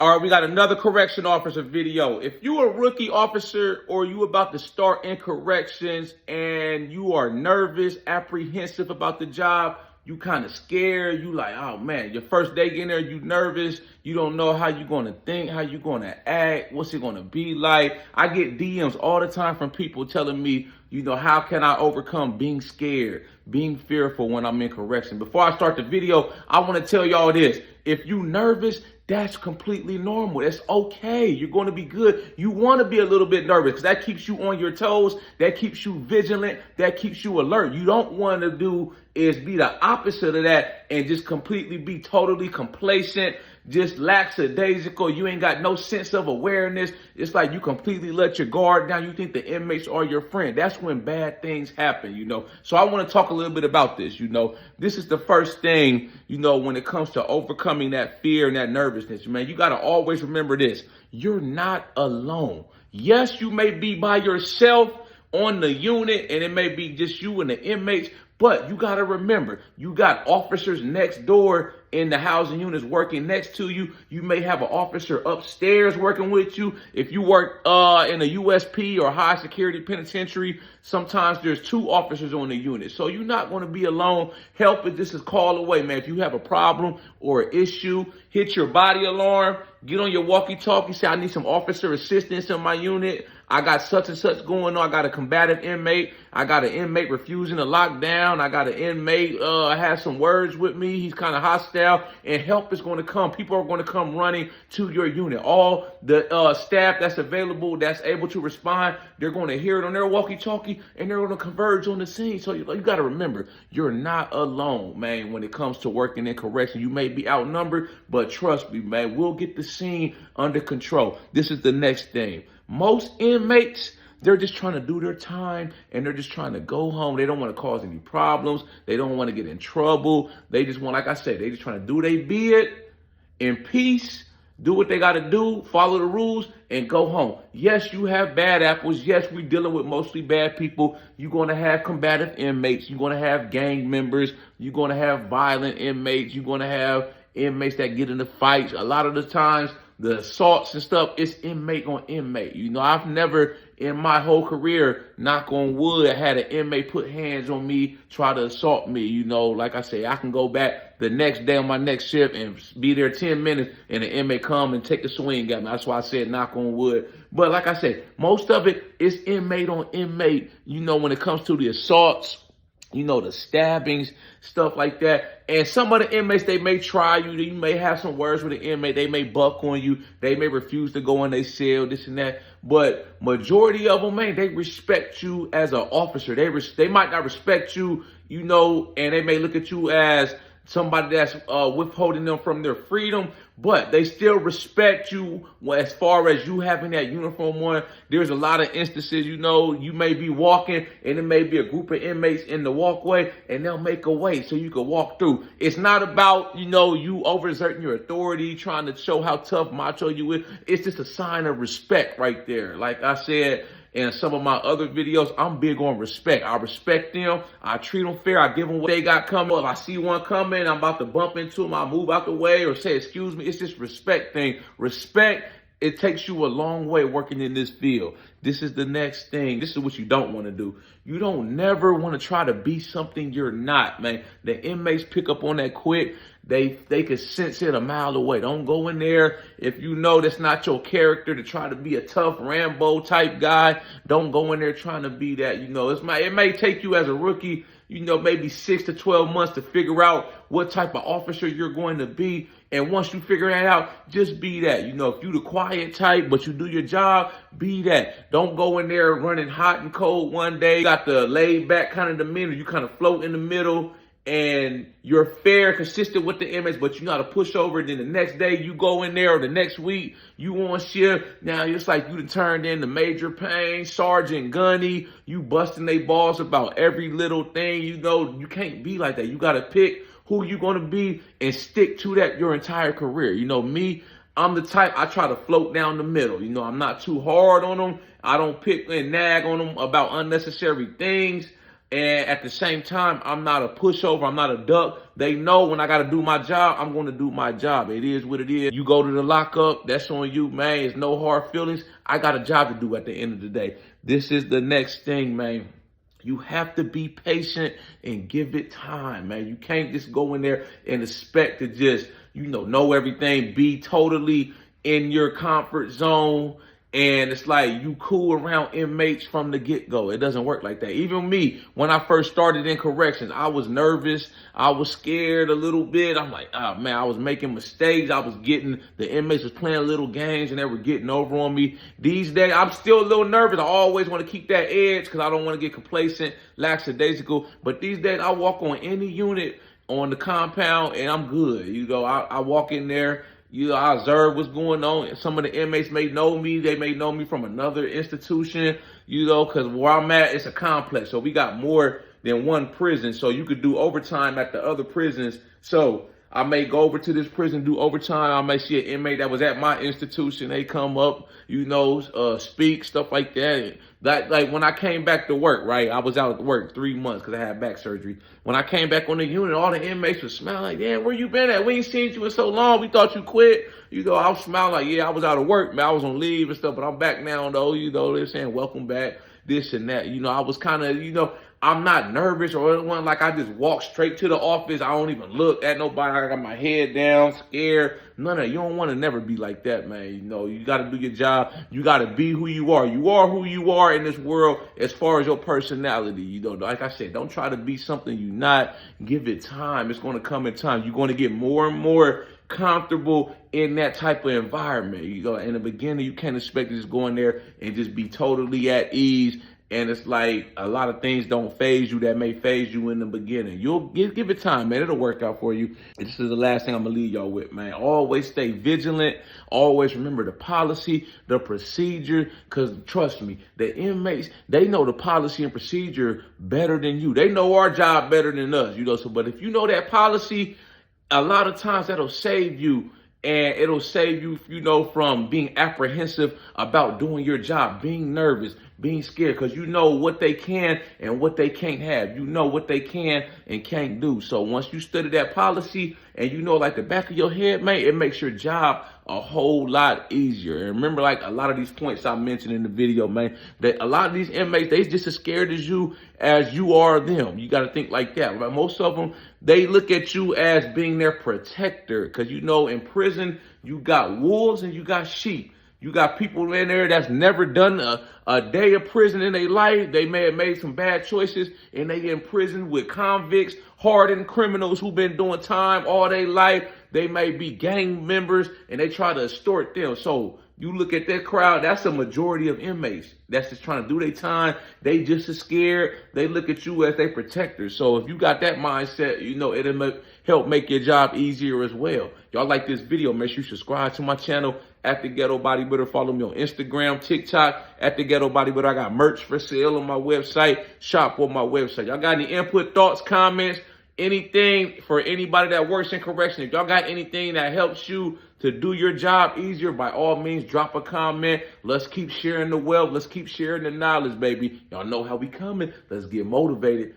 All right, we got another correction officer video. If you a rookie officer or you about to start in corrections and you are nervous, apprehensive about the job, you kind of scared, you like, oh man, your first day in there, you nervous, you don't know how you gonna think, how you gonna act, what's it gonna be like. I get DMs all the time from people telling me, how can I overcome being scared, being fearful when I'm in correction? Before I start the video, I wanna tell y'all this. If you nervous, that's completely normal. That's okay. You're going to be good. You want to be a little bit nervous because that keeps you on your toes. That keeps you vigilant. That keeps you alert. You don't want to do is be the opposite of that and just completely be totally complacent, just lackadaisical. You ain't got no sense of awareness. It's like you completely let your guard down. You think the inmates are your friend. That's when bad things happen, So I want to talk a little bit about this, This is the first thing, when it comes to overcoming that fear and that nervousness, man. You got to always remember this. You're not alone. Yes, you may be by yourself on the unit and it may be just you and the inmates, but you got to remember, you got officers next door in the housing units working next to you. You may have an officer upstairs working with you. If you work in a USP or high security penitentiary, sometimes there's 2 officers on the unit. So you're not going to be alone. Help is just a call away, man. If you have a problem or an issue, hit your body alarm, get on your walkie-talkie, say, I need some officer assistance in my unit. I got such and such going on. I got a combative inmate. I got an inmate refusing to lock down. I got an inmate has some words with me. He's kind of hostile, and help is going to come. People are going to come running to your unit. All the staff that's available, that's able to respond, they're going to hear it on their walkie-talkie, and they're going to converge on the scene. So you got to remember, you're not alone, man, when it comes to working in correction. You may be outnumbered, but trust me, man, we'll get the scene under control. This is the next thing. Most inmates, they're just trying to do their time and they're just trying to go home. They don't want to cause any problems. They don't want to get in trouble. They just want, like I said, they just trying to do their bid in peace, do what they got to do, follow the rules, and go home. Yes, you have bad apples. Yes, we're dealing with mostly bad people. You're going to have combative inmates. You're going to have gang members. You're going to have violent inmates. You're going to have inmates that get into fights. A lot of the times, the assaults and stuff, it's inmate on inmate. I've never in my whole career, knock on wood, had an inmate put hands on me, try to assault me. Like I say, I can go back the next day on my next shift and be there 10 minutes and an inmate come and take a swing at me. That's why I said knock on wood. But like I said, most of it is inmate on inmate, when it comes to the assaults, the stabbings, stuff like that. And some of the inmates, they may try you. You may have some words with the inmate. They may buck on you. They may refuse to go in their cell, this and that. But majority of them, man, they respect you as an officer. They might not respect you, and they may look at you as somebody that's withholding them from their freedom, but they still respect you as far as you having that uniform on. There's a lot of instances, you may be walking and it may be a group of inmates in the walkway and they'll make a way so you can walk through. It's not about, you overexerting your authority, trying to show how tough, macho you is. It's just a sign of respect right there. Like I said, in some of my other videos, I'm big on respect. I respect them. I treat them fair. I give them what they got coming. If I see one coming, I'm about to bump into them, I move out the way or say, excuse me. It's just respect thing. Respect, it takes you a long way working in this field. This is the next thing. This is what you don't want to do. You don't never want to try to be something you're not, man. The inmates pick up on that quick. They can sense it a mile away. Don't go in there if you know that's not your character to try to be a tough Rambo type guy. Don't go in there trying to be that. It may take you as a rookie, maybe 6 to 12 months to figure out what type of officer you're going to be. And once you figure that out, just be that. If you the quiet type, but you do your job, be that. Don't go in there running hot and cold one day. You got the laid back kind of demeanor. You kind of float in the middle and you're fair, consistent with the inmates, but you got to push over. Then the next day you go in there or the next week you on shift. Now it's like you done turned into Major Payne, Sergeant Gunny. You busting they balls about every little thing. You can't be like that. You got to pick who you going to be and stick to that your entire career. Me, I'm the type, I try to float down the middle. I'm not too hard on them. I don't pick and nag on them about unnecessary things. And at the same time, I'm not a pushover. I'm not a duck. They know when I got to do my job, I'm going to do my job. It is what it is. You go to the lockup, that's on you, man. It's no hard feelings. I got a job to do at the end of the day. This is the next thing, man. You have to be patient and give it time, man. You can't just go in there and expect to just, know everything, be totally in your comfort zone. And it's like you cool around inmates from the get-go. It doesn't work like that. Even me, when I first started in corrections, I was nervous. I was scared a little bit. I'm like, oh man, I was making mistakes. The inmates was playing little games and they were getting over on me. These days, I'm still a little nervous. I always want to keep that edge because I don't want to get complacent, lackadaisical. But these days, I walk on any unit on the compound and I'm good. I walk in there. I observe what's going on. Some of the inmates may know me. They may know me from another institution, because where I'm at, it's a complex. So we got more than one prison. So you could do overtime at the other prisons. So I may go over to this prison, do overtime. I may see an inmate that was at my institution. They come up, speak, stuff like that. Like when I came back to work, right? I was out at work 3 months because I had back surgery. When I came back on the unit, all the inmates would smile like, "Damn, where you been at? We ain't seen you in so long. We thought you quit." I was smiling like, "Yeah, I was out of work, man. I was on leave and stuff, but I'm back now, though." They're saying, "Welcome back," this and that. I was kind of, I'm not nervous or anyone. Like I just walk straight to the office. I don't even look at nobody. I got my head down, scared. None of that. You don't want to never be like that, man. You got to do your job. You got to be who you are. You are who you are in this world as far as your personality. Like I said, don't try to be something you're not. Give it time. It's going to come in time. You're going to get more and more comfortable in that type of environment. In the beginning, you can't expect to just go in there and just be totally at ease. And it's like a lot of things don't phase you that may phase you in the beginning. You'll give it time, man. It'll work out for you. And this is the last thing I'm going to leave y'all with, man. Always stay vigilant. Always remember the policy, the procedure, because trust me, the inmates, they know the policy and procedure better than you. They know our job better than us, but if you know that policy, a lot of times that'll save you. And it'll save you, from being apprehensive about doing your job, being nervous, being scared, because you know what they can and what they can't have. You know what they can and can't do. So once you study that policy and like the back of your head, man, it makes your job a whole lot easier. And remember, like a lot of these points I mentioned in the video, man, that a lot of these inmates, they just as scared as you are them. You got to think like that. Right? Most of them, they look at you as being their protector because, in prison, you got wolves and you got sheep. You got people in there that's never done a day of prison in their life. They may have made some bad choices and they in prison with convicts, hardened criminals who've been doing time all their life. They may be gang members and they try to extort them. So you look at that crowd, that's a majority of inmates that's just trying to do their time. They just as scared. They look at you as their protectors. So if you got that mindset, it'll help make your job easier as well. Y'all like this video, make sure you subscribe to my channel at the Ghetto Bodybuilder. Follow me on Instagram, TikTok at the Ghetto Bodybuilder. I got merch for sale on my website. Shop on my website. Y'all got any input, thoughts, comments, anything for anybody that works in correction? If y'all got anything that helps you to do your job easier, by all means, drop a comment. Let's keep sharing the wealth. Let's keep sharing the knowledge, baby. Y'all know how we coming. Let's get motivated.